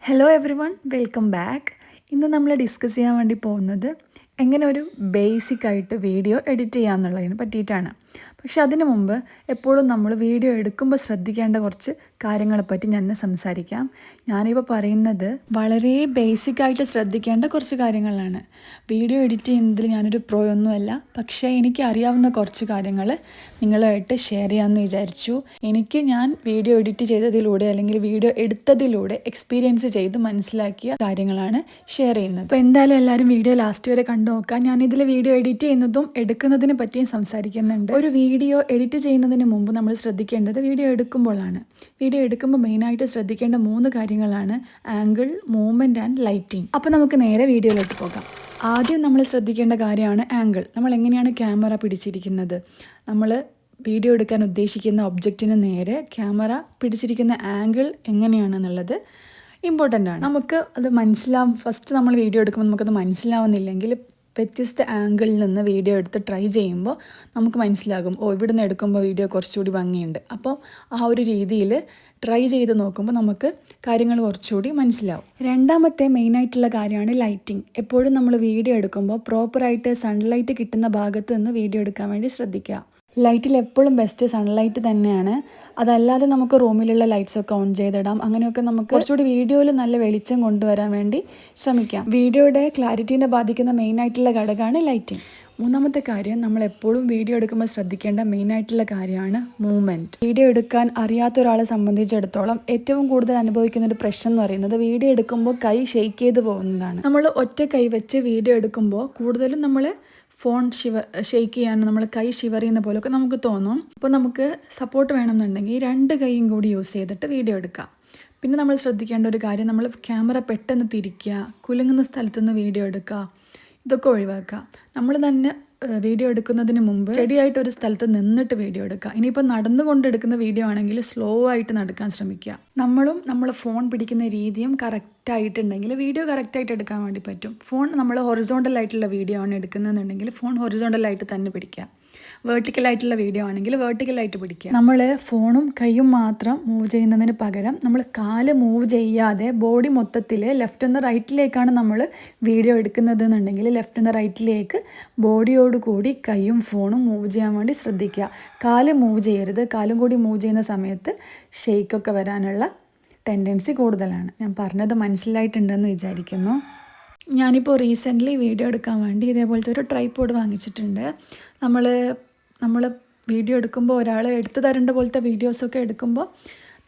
Hello every one welcome back. ഇന്ന് നമ്മൾ discuss ചെയ്യാൻ വേണ്ടി പോകുന്നത് എങ്ങനെ ഒരു ബേസിക്കായിട്ട് വീഡിയോ എഡിറ്റ് ചെയ്യാമെന്നുള്ളതിനെ പറ്റിയിട്ടാണ്. പക്ഷെ അതിനു മുമ്പ് എപ്പോഴും നമ്മൾ വീഡിയോ എടുക്കുമ്പോൾ ശ്രദ്ധിക്കേണ്ട കുറച്ച് കാര്യങ്ങളെപ്പറ്റി ഞാൻ സംസാരിക്കാം. ഞാനിപ്പോൾ പറയുന്നത് വളരെ ബേസിക്കായിട്ട് ശ്രദ്ധിക്കേണ്ട കുറച്ച് കാര്യങ്ങളാണ്. വീഡിയോ എഡിറ്റ് ചെയ്യുന്നതിൽ ഞാനൊരു പ്രോ ഒന്നുമല്ല, പക്ഷേ എനിക്ക് അറിയാവുന്ന കുറച്ച് കാര്യങ്ങൾ നിങ്ങളുമായിട്ട് ഷെയർ ചെയ്യാമെന്ന് വിചാരിച്ചു. ഞാൻ വീഡിയോ എഡിറ്റ് ചെയ്തതിലൂടെ അല്ലെങ്കിൽ വീഡിയോ എടുത്തതിലൂടെ എക്സ്പീരിയൻസ് ചെയ്ത് മനസ്സിലാക്കിയ കാര്യങ്ങളാണ് ഷെയർ ചെയ്യുന്നത്. അപ്പോൾ എന്തായാലും എല്ലാവരും വീഡിയോ ലാസ്റ്റ് വരെ കണ്ടു നോക്കാം. ഞാനിതിൽ വീഡിയോ എഡിറ്റ് ചെയ്യുന്നതും എടുക്കുന്നതിനെ പറ്റിയും സംസാരിക്കുന്നുണ്ട്. ഒരു വീഡിയോ എഡിറ്റ് ചെയ്യുന്നതിന് മുമ്പ് നമ്മൾ ശ്രദ്ധിക്കേണ്ടത് വീഡിയോ എടുക്കുമ്പോഴാണ്. വീഡിയോ എടുക്കുമ്പോൾ മെയിനായിട്ട് ശ്രദ്ധിക്കേണ്ട 3 കാര്യങ്ങളാണ്: ആംഗിൾ, മൂവ്മെൻറ്റ് ആൻഡ് ലൈറ്റിംഗ്. അപ്പോൾ നമുക്ക് നേരെ വീഡിയോയിലോട്ട് പോകാം. ആദ്യം നമ്മൾ ശ്രദ്ധിക്കേണ്ട കാര്യമാണ് ആംഗിൾ. നമ്മൾ എങ്ങനെയാണ് ക്യാമറ പിടിച്ചിരിക്കുന്നത്, നമ്മൾ വീഡിയോ എടുക്കാൻ ഉദ്ദേശിക്കുന്ന ഒബ്ജക്റ്റിന് നേരെ ക്യാമറ പിടിച്ചിരിക്കുന്ന ആംഗിൾ എങ്ങനെയാണെന്നുള്ളത് ഇമ്പോർട്ടൻ്റ് ആണ്. നമുക്ക് അത് ഫസ്റ്റ് നമ്മൾ വീഡിയോ എടുക്കുമ്പോൾ നമുക്കത് മനസ്സിലാവുന്നില്ലെങ്കിൽ വ്യത്യസ്ത ആംഗിളിൽ നിന്ന് വീഡിയോ എടുത്ത് ട്രൈ ചെയ്യുമ്പോൾ നമുക്ക് മനസ്സിലാകും, ഇവിടുന്ന് എടുക്കുമ്പോൾ വീഡിയോ കുറച്ചുകൂടി ഭംഗിയുണ്ട്. അപ്പോൾ ആ ഒരു രീതിയിൽ ട്രൈ ചെയ്ത് നോക്കുമ്പോൾ നമുക്ക് കാര്യങ്ങൾ കുറച്ചുകൂടി മനസ്സിലാവും. രണ്ടാമത്തെ മെയിനായിട്ടുള്ള കാര്യമാണ് ലൈറ്റിംഗ്. എപ്പോഴും നമ്മൾ വീഡിയോ എടുക്കുമ്പോൾ പ്രോപ്പറായിട്ട് സൺലൈറ്റ് കിട്ടുന്ന ഭാഗത്ത് നിന്ന് വീഡിയോ എടുക്കാൻ വേണ്ടി ശ്രദ്ധിക്കുക. ലൈറ്റിൽ എപ്പോഴും ബെസ്റ്റ് സൺലൈറ്റ് തന്നെയാണ്. അതല്ലാതെ നമുക്ക് റൂമിലുള്ള ലൈറ്റ്സൊക്കെ ഓൺ ചെയ്തിടാം. അങ്ങനെയൊക്കെ നമുക്ക് കുറച്ചുകൂടി വീഡിയോയിൽ നല്ല വെളിച്ചം കൊണ്ടുവരാൻ വേണ്ടി ശ്രമിക്കാം. വീഡിയോയുടെ ക്ലാരിറ്റീനെ ബാധിക്കുന്ന മെയിനായിട്ടുള്ള ഘടകമാണ് ലൈറ്റിംഗ്. മൂന്നാമത്തെ കാര്യം, നമ്മൾ എപ്പോഴും വീഡിയോ എടുക്കുമ്പോൾ ശ്രദ്ധിക്കേണ്ട മെയിനായിട്ടുള്ള കാര്യമാണ് മൂവ്മെൻറ്റ്. വീഡിയോ എടുക്കാൻ അറിയാത്ത ഒരാളെ സംബന്ധിച്ചിടത്തോളം ഏറ്റവും കൂടുതൽ അനുഭവിക്കുന്ന ഒരു പ്രശ്നം എന്ന് പറയുന്നത് വീഡിയോ എടുക്കുമ്പോൾ കൈ ഷെയ്ക്ക് ചെയ്ത് പോകുന്നതാണ്. നമ്മൾ ഒറ്റ കൈ വെച്ച് വീഡിയോ എടുക്കുമ്പോൾ കൂടുതലും നമ്മൾ ഫോൺ ഷെയ്ക്ക് ചെയ്യാനും നമ്മൾ കൈ ഷിവർ ചെയ്യുന്ന പോലെയൊക്കെ നമുക്ക് തോന്നും. അപ്പോൾ നമുക്ക് സപ്പോർട്ട് വേണമെന്നുണ്ടെങ്കിൽ 2 കൈയും കൂടി യൂസ് ചെയ്തിട്ട് വീഡിയോ എടുക്കാം. പിന്നെ നമ്മൾ ശ്രദ്ധിക്കേണ്ട ഒരു കാര്യം, നമ്മൾ ക്യാമറ പെട്ടെന്ന് തിരിക്കുക, കുലുങ്ങുന്ന സ്ഥലത്തുനിന്ന് വീഡിയോ എടുക്കുക, ഇതൊക്കെ ഒഴിവാക്കുക. നമ്മൾ തന്നെ വീഡിയോ എടുക്കുന്നതിന് മുമ്പ് സ്റ്റഡിയായിട്ട് ഒരു സ്ഥലത്ത് നിന്നിട്ട് വീഡിയോ എടുക്കുക. ഇനിയിപ്പോൾ നടന്നുകൊണ്ടെടുക്കുന്ന വീഡിയോ ആണെങ്കിൽ സ്ലോ ആയിട്ട് നടക്കാൻ ശ്രമിക്കുക. നമ്മളെ ഫോൺ പിടിക്കുന്ന രീതിയും കറക്റ്റായിട്ടുണ്ടെങ്കിൽ വീഡിയോ കറക്റ്റായിട്ട് എടുക്കാൻ വേണ്ടി പറ്റും. ഫോൺ നമ്മൾ ഹൊറിസോണ്ടലായിട്ടുള്ള വീഡിയോ ആണ് എടുക്കുന്നതെന്നുണ്ടെങ്കിൽ ഫോൺ ഹൊറിസോണ്ടലായിട്ട് തന്നെ പിടിക്കുക. വേർട്ടിക്കലായിട്ടുള്ള വീഡിയോ ആണെങ്കിൽ വേർട്ടിക്കലായിട്ട് പിടിക്കുക. നമ്മൾ ഫോണും കൈയും മാത്രം മൂവ് ചെയ്യുന്നതിന് പകരം നമ്മൾ കാല് മൂവ് ചെയ്യാതെ ബോഡി മൊത്തത്തിൽ ലെഫ്റ്റ് നിന്ന് റൈറ്റിലേക്കാണ് നമ്മൾ വീഡിയോ എടുക്കുന്നത് എന്നുണ്ടെങ്കിൽ ലെഫ്റ്റ് നിന്ന് റൈറ്റിലേക്ക് ബോഡിയോട് കൂടി കൈയും ഫോണും മൂവ് ചെയ്യാൻ വേണ്ടി ശ്രദ്ധിക്കുക. കാല് മൂവ് ചെയ്യരുത്. കാലും കൂടി മൂവ് ചെയ്യുന്ന സമയത്ത് ഷെയ്ക്കൊക്കെ വരാനുള്ള ടെൻഡൻസി കൂടുതലാണ്. ഞാൻ പറഞ്ഞത് മനസ്സിലായിട്ടുണ്ടെന്ന് വിചാരിക്കുന്നു. ഞാനിപ്പോൾ റീസെൻ്റ്ലി വീഡിയോ എടുക്കാൻ വേണ്ടി ഇതേപോലത്തെ ഒരു ട്രൈപോഡ് വാങ്ങിച്ചിട്ടുണ്ട്. നമ്മൾ വീഡിയോ എടുക്കുമ്പോൾ ഒരാൾ എടുത്തു തരേണ്ട പോലത്തെ വീഡിയോസൊക്കെ എടുക്കുമ്പോൾ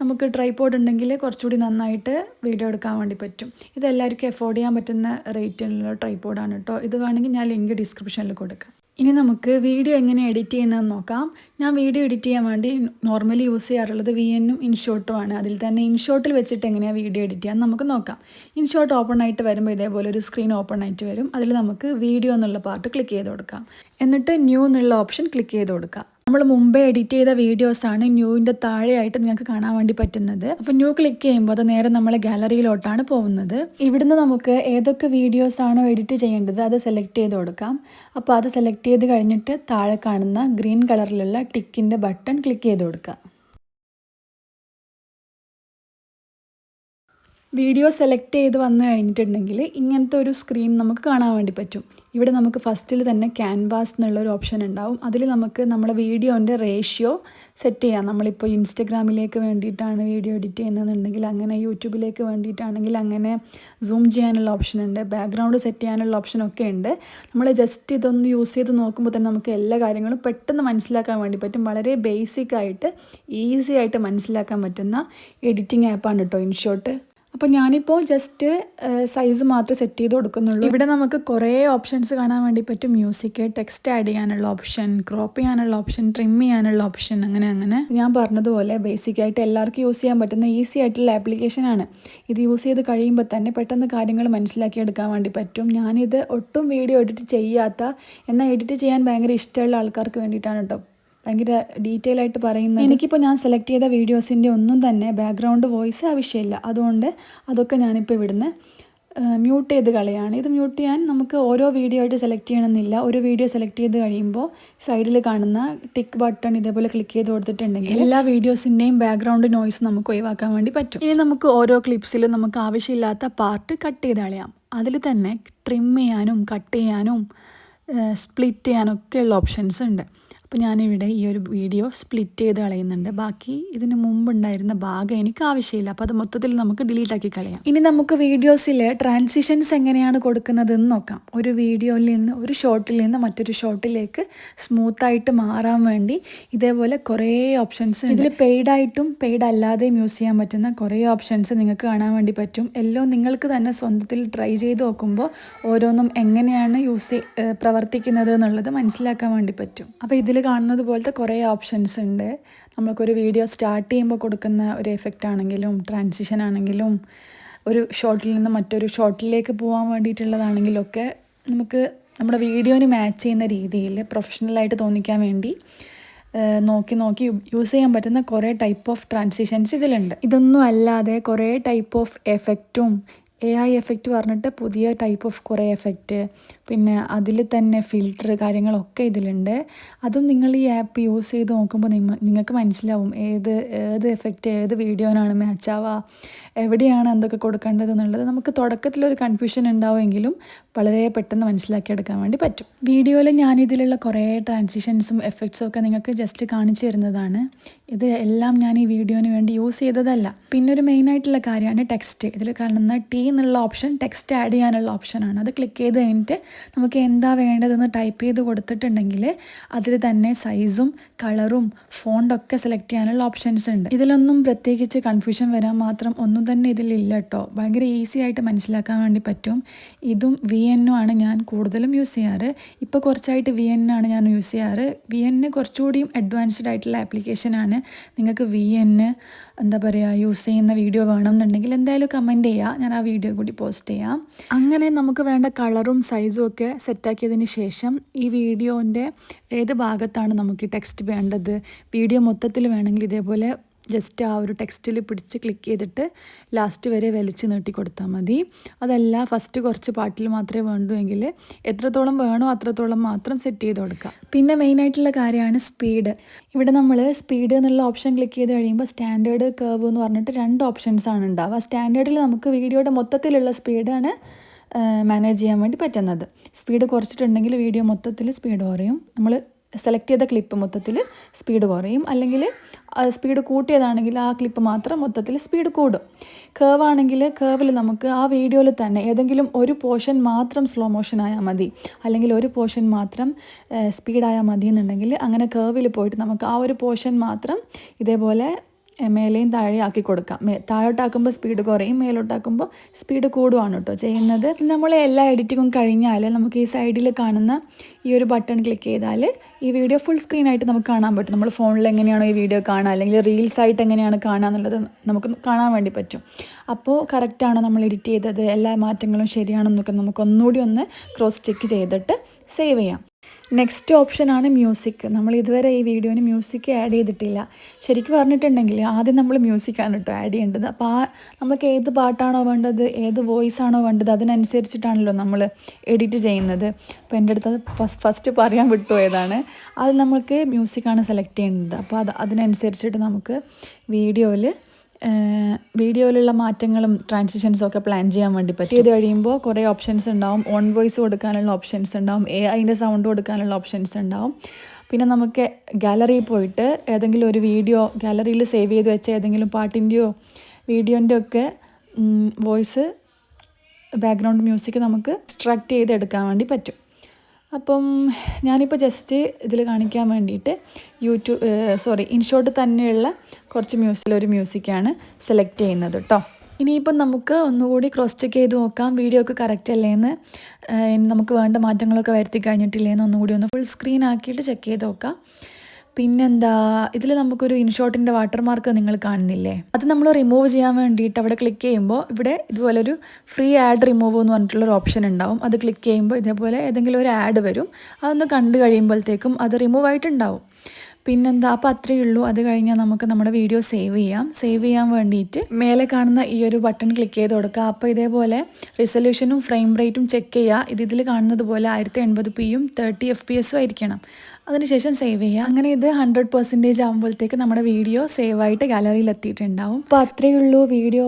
നമുക്ക് ട്രൈപോഡ് ഉണ്ടെങ്കിൽ കുറച്ചുകൂടി നന്നായിട്ട് വീഡിയോ എടുക്കാൻ വേണ്ടി പറ്റും. ഇതെല്ലാവർക്കും എഫോർഡ് ചെയ്യാൻ പറ്റുന്ന റേറ്റിലുള്ള ട്രൈപോഡാണ് കേട്ടോ. ഇത് വേണമെങ്കിൽ ഞാൻ ലിങ്ക് ഡിസ്ക്രിപ്ഷനിൽ കൊടുക്കാം. ഇനി നമുക്ക് വീഡിയോ എങ്ങനെ എഡിറ്റ് ചെയ്യുന്നതെന്ന് നോക്കാം. ഞാൻ വീഡിയോ എഡിറ്റ് ചെയ്യാൻ വേണ്ടി നോർമലി യൂസ് ചെയ്യാറുള്ളത് VN-ഉം ഇൻഷോട്ടും ആണ്. അതിൽ തന്നെ ഇൻഷോട്ടിൽ വെച്ചിട്ട് എങ്ങനെയാണ് വീഡിയോ എഡിറ്റ് ചെയ്യാൻ നമുക്ക് നോക്കാം. ഇൻഷോട്ട് ഓപ്പൺ ആയിട്ട് വരുമ്പോൾ ഇതേപോലെ ഒരു സ്ക്രീൻ ഓപ്പൺ ആയിട്ട് വരും. അതിൽ നമുക്ക് വീഡിയോ എന്നുള്ള പാർട്ട് ക്ലിക്ക് ചെയ്ത് കൊടുക്കാം. എന്നിട്ട് ന്യൂ എന്നുള്ള ഓപ്ഷൻ ക്ലിക്ക് ചെയ്ത് കൊടുക്കാം. നമ്മൾ മുമ്പേ എഡിറ്റ് ചെയ്ത വീഡിയോസാണ് ന്യൂവിൻ്റെ താഴെയായിട്ട് നിങ്ങൾക്ക് കാണാൻ വേണ്ടി പറ്റുന്നത്. അപ്പോൾ ന്യൂ ക്ലിക്ക് ചെയ്യുമ്പോൾ അത് നേരെ നമ്മളെ ഗാലറിയിലോട്ടാണ് പോകുന്നത്. ഇവിടുന്ന് നമുക്ക് ഏതൊക്കെ വീഡിയോസാണോ എഡിറ്റ് ചെയ്യേണ്ടത് അത് സെലക്ട് ചെയ്ത് കൊടുക്കാം. അപ്പോൾ അത് സെലക്ട് ചെയ്ത് കഴിഞ്ഞിട്ട് താഴെ കാണുന്ന ഗ്രീൻ കളറിലുള്ള ടിക്കിൻ്റെ ബട്ടൺ ക്ലിക്ക് ചെയ്ത് കൊടുക്കുക. വീഡിയോ സെലക്ട് ചെയ്ത് വന്നു കഴിഞ്ഞിട്ടുണ്ടെങ്കിൽ ഇങ്ങനത്തെ ഒരു സ്ക്രീൻ നമുക്ക് കാണാൻ വേണ്ടി പറ്റും. ഇവിടെ നമുക്ക് ഫസ്റ്റിൽ തന്നെ ക്യാൻവാസ് എന്നുള്ളൊരു ഓപ്ഷൻ ഉണ്ടാവും. അതിൽ നമുക്ക് നമ്മുടെ വീഡിയോൻ്റെ റേഷ്യോ സെറ്റ് ചെയ്യാം. നമ്മളിപ്പോൾ ഇൻസ്റ്റഗ്രാമിലേക്ക് വേണ്ടിയിട്ടാണ് വീഡിയോ എഡിറ്റ് ചെയ്യുന്നതെന്നുണ്ടെങ്കിൽ അങ്ങനെ, യൂട്യൂബിലേക്ക് വേണ്ടിയിട്ടാണെങ്കിൽ അങ്ങനെ, സൂം ചെയ്യാനുള്ള ഓപ്ഷൻ ഉണ്ട്, ബാക്ക്ഗ്രൗണ്ട് സെറ്റ് ചെയ്യാനുള്ള ഓപ്ഷനൊക്കെ ഉണ്ട്. നമ്മൾ ജസ്റ്റ് ഇതൊന്ന് യൂസ് ചെയ്ത് നോക്കുമ്പോൾ തന്നെ നമുക്ക് എല്ലാ കാര്യങ്ങളും പെട്ടെന്ന് മനസ്സിലാക്കാൻ വേണ്ടി പറ്റും. വളരെ ബേസിക്കായിട്ട് ഈസി ആയിട്ട് മനസ്സിലാക്കാൻ പറ്റുന്ന എഡിറ്റിംഗ് ആപ്പാണ് കേട്ടോ ഇൻഷോട്ട്. അപ്പോൾ ഞാനിപ്പോൾ ജസ്റ്റ് സൈസ് മാത്രമേ സെറ്റ് ചെയ്ത് കൊടുക്കുന്നുള്ളൂ. ഇവിടെ നമുക്ക് കുറേ ഓപ്ഷൻസ് കാണാൻ വേണ്ടി പറ്റും. മ്യൂസിക്, ടെക്സ്റ്റ് ആഡ് ചെയ്യാനുള്ള ഓപ്ഷൻ, ക്രോപ്പ് ചെയ്യാനുള്ള ഓപ്ഷൻ, ട്രിം ചെയ്യാനുള്ള ഓപ്ഷൻ, അങ്ങനെ ഞാൻ പറഞ്ഞതുപോലെ ബേസിക്കായിട്ട് എല്ലാവർക്കും യൂസ് ചെയ്യാൻ പറ്റുന്ന ഈസി ആയിട്ടുള്ള ആപ്ലിക്കേഷനാണ്. ഇത് യൂസ് ചെയ്ത് കഴിയുമ്പോൾ തന്നെ പെട്ടെന്ന് കാര്യങ്ങൾ മനസ്സിലാക്കിയെടുക്കാൻ വേണ്ടി പറ്റും. ഞാനിത് ഒട്ടും വീഡിയോ എഡിറ്റ് ചെയ്യാത്ത, എന്നാൽ എഡിറ്റ് ചെയ്യാൻ ഭയങ്കര ഇഷ്ടമുള്ള ആൾക്കാർക്ക് വേണ്ടിയിട്ടാണ് കേട്ടോ ഭയങ്കര ഡീറ്റെയിൽ ആയിട്ട് പറയുന്നത്. എനിക്കിപ്പോൾ ഞാൻ സെലക്ട് ചെയ്ത വീഡിയോസിൻ്റെ ഒന്നും തന്നെ ബാക്ക്ഗ്രൗണ്ട് വോയിസ് ആവശ്യമില്ല. അതുകൊണ്ട് അതൊക്കെ ഞാനിപ്പോൾ ഇവിടുന്ന് മ്യൂട്ട് ചെയ്ത് കളയാണ്. ഇത് മ്യൂട്ട് ചെയ്യാൻ നമുക്ക് ഓരോ വീഡിയോ ആയിട്ട് സെലക്ട് ചെയ്യണമെന്നില്ല. ഒരു വീഡിയോ സെലക്ട് ചെയ്ത് കഴിയുമ്പോൾ സൈഡിൽ കാണുന്ന ടിക്ക് ബട്ടൺ ഇതേപോലെ ക്ലിക്ക് ചെയ്ത് കൊടുത്തിട്ടുണ്ടെങ്കിൽ എല്ലാ വീഡിയോസിൻ്റെയും ബാക്ക്ഗ്രൗണ്ട് നോയ്സ് നമുക്ക് ഒഴിവാക്കാൻ വേണ്ടി പറ്റും. ഇനി നമുക്ക് ഓരോ ക്ലിപ്സിലും നമുക്ക് ആവശ്യമില്ലാത്ത പാർട്ട് കട്ട് ചെയ്ത് കളയാം. അതിൽ തന്നെ ട്രിം ചെയ്യാനും കട്ട് ചെയ്യാനും സ്പ്ലിറ്റ് ചെയ്യാനൊക്കെയുള്ള ഓപ്ഷൻസ് ഉണ്ട്. അപ്പോൾ ഞാനിവിടെ ഈ ഒരു വീഡിയോ സ്പ്ലിറ്റ് ചെയ്ത് കളയുന്നുണ്ട്. ബാക്കി ഇതിന് മുമ്പുണ്ടായിരുന്ന ഭാഗം എനിക്ക് ആവശ്യമില്ല, അപ്പോൾ അത് മൊത്തത്തിൽ നമുക്ക് ഡിലീറ്റ് ആക്കി കളയാം. ഇനി നമുക്ക് വീഡിയോസിൽ ട്രാൻസിഷൻസ് എങ്ങനെയാണ് കൊടുക്കുന്നതെന്ന് നോക്കാം. ഒരു വീഡിയോയിൽ നിന്ന് ഒരു ഷോട്ടിൽ നിന്ന് മറ്റൊരു ഷോട്ടിലേക്ക് സ്മൂത്തായിട്ട് മാറാൻ വേണ്ടി ഇതേപോലെ കുറേ ഓപ്ഷൻസ് ഇതിൽ പെയ്ഡായിട്ടും പെയ്ഡ് അല്ലാതെയും യൂസ് ചെയ്യാൻ പറ്റുന്ന കുറേ ഓപ്ഷൻസ് നിങ്ങൾക്ക് കാണാൻ വേണ്ടി പറ്റും. എല്ലാം നിങ്ങൾക്ക് തന്നെ സ്വന്തത്തിൽ ട്രൈ ചെയ്ത് നോക്കുമ്പോൾ ഓരോന്നും എങ്ങനെയാണ് പ്രവർത്തിക്കുന്നത് എന്നുള്ളത് മനസ്സിലാക്കാൻ വേണ്ടി പറ്റും. അപ്പോൾ ഇതിൽ കാണുന്നത് പോലത്തെ കുറേ ഓപ്ഷൻസ് ഉണ്ട്. നമ്മൾക്കൊരു വീഡിയോ സ്റ്റാർട്ട് ചെയ്യുമ്പോൾ കൊടുക്കുന്ന ഒരു എഫക്റ്റ് ആണെങ്കിലും ട്രാൻസിഷൻ ആണെങ്കിലും ഒരു ഷോട്ടിൽ നിന്ന് മറ്റൊരു ഷോട്ടിലേക്ക് പോകാൻ വേണ്ടിയിട്ടുള്ളതാണെങ്കിലും ഒക്കെ നമുക്ക് നമ്മുടെ വീഡിയോന് മാച്ച് ചെയ്യുന്ന രീതിയിൽ പ്രൊഫഷണലായിട്ട് തോന്നിക്കാൻ വേണ്ടി നോക്കി യൂസ് ചെയ്യാൻ പറ്റുന്ന കുറേ ടൈപ്പ് ഓഫ് ട്രാൻസിഷൻസ് ഇതിലുണ്ട്. ഇതൊന്നും അല്ലാതെ കുറേ ടൈപ്പ് ഓഫ് എഫക്റ്റും AI എഫക്റ്റ് പറഞ്ഞിട്ട് പുതിയ ടൈപ്പ് ഓഫ് കുറേ എഫക്റ്റ്, പിന്നെ അതിൽ തന്നെ ഫിൽറ്റർ കാര്യങ്ങളൊക്കെ ഇതിലുണ്ട്. അതും നിങ്ങൾ ഈ ആപ്പ് യൂസ് ചെയ്ത് നോക്കുമ്പോൾ നിങ്ങൾക്ക് മനസ്സിലാവും ഏത് എഫക്റ്റ് ഏത് വീഡിയോനാണ് മാച്ച് ആവുക, എവിടെയാണ് എന്തൊക്കെ കൊടുക്കേണ്ടത് എന്നുള്ളത്. നമുക്ക് തുടക്കത്തിലൊരു കൺഫ്യൂഷൻ ഉണ്ടാവുമെങ്കിലും വളരെ പെട്ടെന്ന് മനസ്സിലാക്കിയെടുക്കാൻ വേണ്ടി പറ്റും. വീഡിയോയിൽ ഞാനിതിലുള്ള കുറേ ട്രാൻസിഷൻസും എഫക്ട്സും ഒക്കെ നിങ്ങൾക്ക് ജസ്റ്റ് കാണിച്ചു തരുന്നതാണ്. ഇത് എല്ലാം ഞാൻ ഈ വീഡിയോന് വേണ്ടി യൂസ് ചെയ്തതല്ല. പിന്നെ ഒരു മെയിനായിട്ടുള്ള കാര്യമാണ് ടെക്സ്റ്റ്. ഇതിൽ കാണുന്ന T എന്നുള്ള ഓപ്ഷൻ ടെക്സ്റ്റ് ആഡ് ചെയ്യാനുള്ള ഓപ്ഷനാണ്. അത് ക്ലിക്ക് ചെയ്ത് കഴിഞ്ഞിട്ട് നമുക്ക് എന്താ വേണ്ടതെന്ന് ടൈപ്പ് ചെയ്ത് കൊടുത്തിട്ടുണ്ടെങ്കിൽ അതിൽ തന്നെ സൈസും കളറും ഫോണ്ടൊക്കെ സെലക്ട് ചെയ്യാനുള്ള ഓപ്ഷൻസ് ഉണ്ട്. ഇതിലൊന്നും പ്രത്യേകിച്ച് കൺഫ്യൂഷൻ വരാൻ മാത്രം ഒന്നും തന്നെ ഇതിലില്ല കേട്ടോ. ഭയങ്കര ഈസി ആയിട്ട് മനസ്സിലാക്കാൻ വേണ്ടി പറ്റും. ഇതും VN ആണ് ഞാൻ കൂടുതലും യൂസ് ചെയ്യാറ്. ഇപ്പോൾ കുറച്ചായിട്ട് VN ആണ് ഞാൻ യൂസ് ചെയ്യാറ്. VN കുറച്ചുകൂടിയും അഡ്വാൻസ്ഡ് ആയിട്ടുള്ള ആപ്ലിക്കേഷനാണ്. നിങ്ങൾക്ക് VN എന്താ പറയുക യൂസ് ചെയ്യുന്ന വീഡിയോ വേണമെന്നുണ്ടെങ്കിൽ എന്തായാലും കമൻറ്റ് ചെയ്യുക, ഞാൻ ആ വീഡിയോ കൂടി പോസ്റ്റ് ചെയ്യാം. അങ്ങനെ നമുക്ക് വേണ്ട കളറും സൈസും ഒക്കെ സെറ്റാക്കിയതിന് ശേഷം ഈ വീഡിയോൻ്റെ ഏത് ഭാഗത്താണ് നമുക്ക് ഈ ടെക്സ്റ്റ് വേണ്ടത്, വീഡിയോ മൊത്തത്തിൽ വേണമെങ്കിൽ ഇതേപോലെ ജസ്റ്റ് ആ ഒരു ടെക്സ്റ്റിൽ പിടിച്ച് ക്ലിക്ക് ചെയ്തിട്ട് ലാസ്റ്റ് വരെ വലിച്ച് നീട്ടി കൊടുത്താൽ മതി. അതല്ല ഫസ്റ്റ് കുറച്ച് പാട്ടിൽ മാത്രമേ വേണ്ടുവെങ്കിൽ എത്രത്തോളം വേണോ അത്രത്തോളം മാത്രം സെറ്റ് ചെയ്ത് കൊടുക്കുക. പിന്നെ മെയിനായിട്ടുള്ള കാര്യമാണ് സ്പീഡ്. ഇവിടെ നമ്മൾ സ്പീഡ് എന്നുള്ള ഓപ്ഷൻ ക്ലിക്ക് ചെയ്ത് കഴിയുമ്പോൾ സ്റ്റാൻഡേർഡ് കർവ് എന്ന് പറഞ്ഞിട്ട് 2 ഓപ്ഷൻസാണ് ഉണ്ടാവുക. സ്റ്റാൻഡേർഡിൽ നമുക്ക് വീഡിയോയുടെ മൊത്തത്തിലുള്ള സ്പീഡാണ് മാനേജ് ചെയ്യാൻ വേണ്ടി പറ്റുന്നത്. സ്പീഡ് കുറച്ചിട്ടുണ്ടെങ്കിൽ വീഡിയോ മൊത്തത്തിൽ സ്പീഡ് കുറയും. നമ്മൾ സെലക്ട് ചെയ്ത ക്ലിപ്പ് മൊത്തത്തിൽ സ്പീഡ് കുറയും. അല്ലെങ്കിൽ സ്പീഡ് കൂട്ടിയതാണെങ്കിൽ ആ ക്ലിപ്പ് മാത്രം മൊത്തത്തിൽ സ്പീഡ് കൂടും. കർവ് ആണെങ്കിൽ കർവിൽ നമുക്ക് ആ വീഡിയോയിൽ തന്നെ ഏതെങ്കിലും ഒരു പോർഷൻ മാത്രം സ്ലോ മോഷൻ ആയാൽ മതി, അല്ലെങ്കിൽ ഒരു പോർഷൻ മാത്രം സ്പീഡായാൽ മതി എന്നുണ്ടെങ്കിൽ അങ്ങനെ കർവിൽ പോയിട്ട് നമുക്ക് ആ ഒരു പോർഷൻ മാത്രം ഇതേപോലെ മേലെയും താഴെ ആക്കി കൊടുക്കാം. താഴോട്ടാക്കുമ്പോൾ സ്പീഡ് കുറയും, മേലോട്ടാക്കുമ്പോൾ സ്പീഡ് കൂടുകയാണ് കേട്ടോ ചെയ്യുന്നത്. നമ്മൾ എല്ലാ എഡിറ്റിങ്ങും കഴിഞ്ഞാൽ നമുക്ക് ഈ സൈഡിൽ കാണുന്ന ഈ ഒരു ബട്ടൺ ക്ലിക്ക് ചെയ്താൽ ഈ വീഡിയോ ഫുൾ സ്ക്രീനായിട്ട് നമുക്ക് കാണാൻ പറ്റും. നമ്മൾ ഫോണിൽ എങ്ങനെയാണോ ഈ വീഡിയോ കാണുക അല്ലെങ്കിൽ റീൽസായിട്ട് എങ്ങനെയാണ് കാണുക എന്നുള്ളത് നമുക്ക് കാണാൻ വേണ്ടി പറ്റും. അപ്പോൾ കറക്റ്റാണോ നമ്മൾ എഡിറ്റ് ചെയ്തത്, എല്ലാ മാറ്റങ്ങളും ശരിയാണെന്നൊക്കെ നമുക്ക് ഒന്നുകൂടി ഒന്ന് ക്രോസ് ചെക്ക് ചെയ്തിട്ട് സേവ് ചെയ്യാം. നെക്സ്റ്റ് ഓപ്ഷനാണ് മ്യൂസിക്. നമ്മൾ ഇതുവരെ ഈ വീഡിയോന് മ്യൂസിക് ആഡ് ചെയ്തിട്ടില്ല. ശരിക്കും പറഞ്ഞിട്ടുണ്ടെങ്കിൽ ആദ്യം നമ്മൾ മ്യൂസിക്കാണ് കേട്ടോ ആഡ് ചെയ്യേണ്ടത്. അപ്പോൾ നമുക്ക് ഏത് പാട്ടാണോ വേണ്ടത്, ഏത് വോയിസ് ആണോ വേണ്ടത് അതിനനുസരിച്ചിട്ടാണല്ലോ നമ്മൾ എഡിറ്റ് ചെയ്യുന്നത്. അപ്പോൾ എൻ്റെ അടുത്ത് ഫസ്റ്റ് പറയാൻ വിട്ടുപോയതാണ്. അത് നമുക്ക് മ്യൂസിക്കാണ് സെലക്ട് ചെയ്യേണ്ടത്. അപ്പോൾ അതിനനുസരിച്ചിട്ട് നമുക്ക് വീഡിയോയിലുള്ള മാറ്റങ്ങളും ട്രാൻസിഷൻസും ഒക്കെ പ്ലാൻ ചെയ്യാൻ വേണ്ടി പറ്റും. ഇത് കഴിയുമ്പോൾ കുറേ ഓപ്ഷൻസ് ഉണ്ടാവും. ഓൺ വോയിസ് കൊടുക്കാനുള്ള ഓപ്ഷൻസ് ഉണ്ടാവും, AIൻ്റെ സൗണ്ട് കൊടുക്കാനുള്ള ഓപ്ഷൻസ് ഉണ്ടാവും. പിന്നെ നമുക്ക് ഗാലറിയിൽ പോയിട്ട് ഏതെങ്കിലും ഒരു വീഡിയോ ഗാലറിയിൽ സേവ് ചെയ്ത് വെച്ച ഏതെങ്കിലും പാട്ടിൻ്റെയോ വീഡിയോൻ്റെ ഒക്കെ വോയിസ് ബാക്ക്ഗ്രൗണ്ട് മ്യൂസിക് നമുക്ക് എക്സ്ട്രാക്ട് ചെയ്തെടുക്കാൻ വേണ്ടി പറ്റും. അപ്പം ഞാനിപ്പോൾ ജസ്റ്റ് ഇതിൽ കാണിക്കാൻ വേണ്ടിയിട്ട് ഇൻഷോട്ട് തന്നെയുള്ള കുറച്ച് ഒരു മ്യൂസിക്കാണ് സെലക്ട് ചെയ്യുന്നത് കേട്ടോ. ഇനിയിപ്പം നമുക്ക് ഒന്നുകൂടി ക്രോസ് ചെക്ക് ചെയ്ത് നോക്കാം വീഡിയോ ഒക്കെ കറക്റ്റ് അല്ലേന്ന്, നമുക്ക് വേണ്ട മാറ്റങ്ങളൊക്കെ വരുത്തി കഴിഞ്ഞിട്ടില്ലേന്ന് ഒന്നുകൂടി ഒന്ന് ഫുൾ സ്ക്രീൻ ആക്കിയിട്ട് ചെക്ക് ചെയ്ത് നോക്കാം. പിന്നെന്താ, ഇതിൽ നമുക്കൊരു ഇൻഷോട്ടിൻ്റെ വാട്ടർമാർക്ക് നിങ്ങൾ കാണുന്നില്ലേ, അത് നമ്മൾ റിമൂവ് ചെയ്യാൻ വേണ്ടിയിട്ട് അവിടെ ക്ലിക്ക് ചെയ്യുമ്പോൾ ഇവിടെ ഇതുപോലൊരു ഫ്രീ ആഡ് റിമൂവ് എന്ന് പറഞ്ഞിട്ടുള്ളൊരു ഓപ്ഷൻ ഉണ്ടാവും. അത് ക്ലിക്ക് ചെയ്യുമ്പോൾ ഇതേപോലെ ഏതെങ്കിലും ഒരു ആഡ് വരും. അതൊന്ന് കണ്ടു കഴിയുമ്പോഴത്തേക്കും അത് റിമൂവ് ആയിട്ടുണ്ടാവും. പിന്നെന്താ, അപ്പോൾ അത്രയേ ഉള്ളൂ. അത് കഴിഞ്ഞാൽ നമുക്ക് നമ്മുടെ വീഡിയോ സേവ് ചെയ്യാം. സേവ് ചെയ്യാൻ വേണ്ടിയിട്ട് മേലെ കാണുന്ന ഈ ഒരു ബട്ടൺ ക്ലിക്ക് ചെയ്ത് കൊടുക്കുക. അപ്പോൾ ഇതേപോലെ റിസൊല്യൂഷനും ഫ്രെയിം റേറ്റും ചെക്ക് ചെയ്യുക. ഇതിൽ കാണുന്നത് പോലെ 1080p 30 FPS ആയിരിക്കണം. അതിനുശേഷം സേവ് ചെയ്യുക. അങ്ങനെ ഇത് 100% ആകുമ്പോഴത്തേക്ക് നമ്മുടെ വീഡിയോ സേവായിട്ട് ഗാലറിയിൽ എത്തിയിട്ടുണ്ടാവും. അപ്പോൾ അത്രയേ ഉള്ളൂ. വീഡിയോ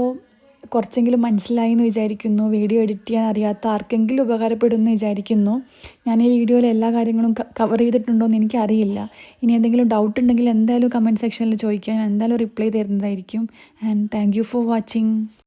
കുറച്ചെങ്കിലും മനസ്സിലായി എന്ന് വിചാരിക്കുന്നു. വീഡിയോ എഡിറ്റ് ചെയ്യാൻ അറിയാത്ത ആർക്കെങ്കിലും ഉപകാരപ്പെടുമെന്ന് വിചാരിക്കുന്നു. ഞാൻ ഈ വീഡിയോയിൽ എല്ലാ കാര്യങ്ങളും കവർ ചെയ്തിട്ടുണ്ടോ എന്ന് എനിക്കറിയില്ല. ഇനി എന്തെങ്കിലും ഡൗട്ട് ഉണ്ടെങ്കിൽ എന്തായാലും കമൻറ്റ് സെക്ഷനിൽ ചോദിക്കാൻ എന്തായാലും റിപ്ലൈ തരുന്നതായിരിക്കും. And thank you for watching.